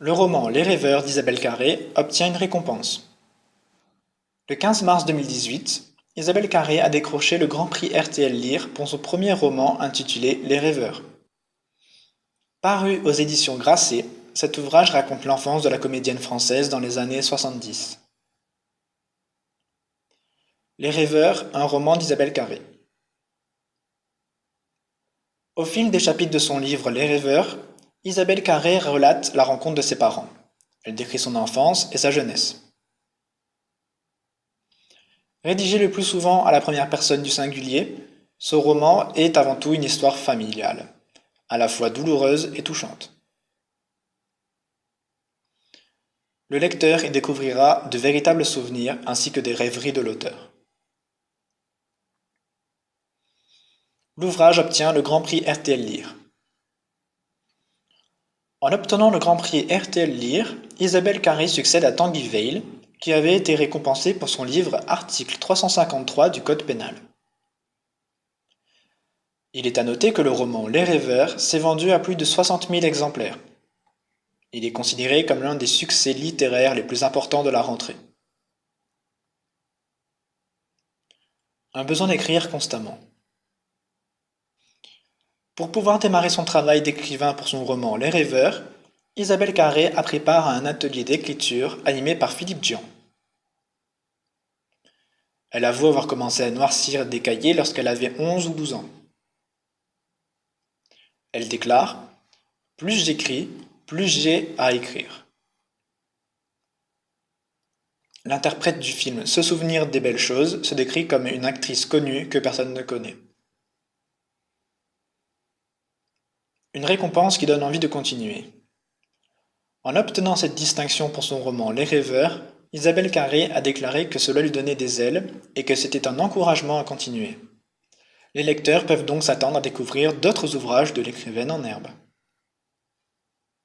Le roman Les Rêveurs d'Isabelle Carré obtient une récompense. Le 15 mars 2018, Isabelle Carré a décroché le Grand Prix RTL Lire pour son premier roman intitulé Les Rêveurs. Paru aux éditions Grasset, cet ouvrage raconte l'enfance de la comédienne française dans les années 70. Les Rêveurs, un roman d'Isabelle Carré. Au fil des chapitres de son livre Les Rêveurs, Isabelle Carré relate la rencontre de ses parents. Elle décrit son enfance et sa jeunesse. Rédigé le plus souvent à la première personne du singulier, ce roman est avant tout une histoire familiale, à la fois douloureuse et touchante. Le lecteur y découvrira de véritables souvenirs ainsi que des rêveries de l'auteur. L'ouvrage obtient le Grand Prix RTL Lire. En obtenant le Grand Prix RTL Lire, Isabelle Carré succède à Tanguy Veil, qui avait été récompensé pour son livre Article 353 du Code pénal. Il est à noter que le roman Les Rêveurs s'est vendu à plus de 60 000 exemplaires. Il est considéré comme l'un des succès littéraires les plus importants de la rentrée. Un besoin d'écrire constamment. Pour pouvoir démarrer son travail d'écrivain pour son roman Les Rêveurs, Isabelle Carré a pris part à un atelier d'écriture animé par Philippe Dian. Elle avoue avoir commencé à noircir des cahiers lorsqu'elle avait 11 ou 12 ans. Elle déclare : « Plus j'écris, plus j'ai à écrire ». L'interprète du film Se souvenir des belles choses se décrit comme une actrice connue que personne ne connaît. Une récompense qui donne envie de continuer. En obtenant cette distinction pour son roman Les Rêveurs, Isabelle Carré a déclaré que cela lui donnait des ailes et que c'était un encouragement à continuer. Les lecteurs peuvent donc s'attendre à découvrir d'autres ouvrages de l'écrivaine en herbe.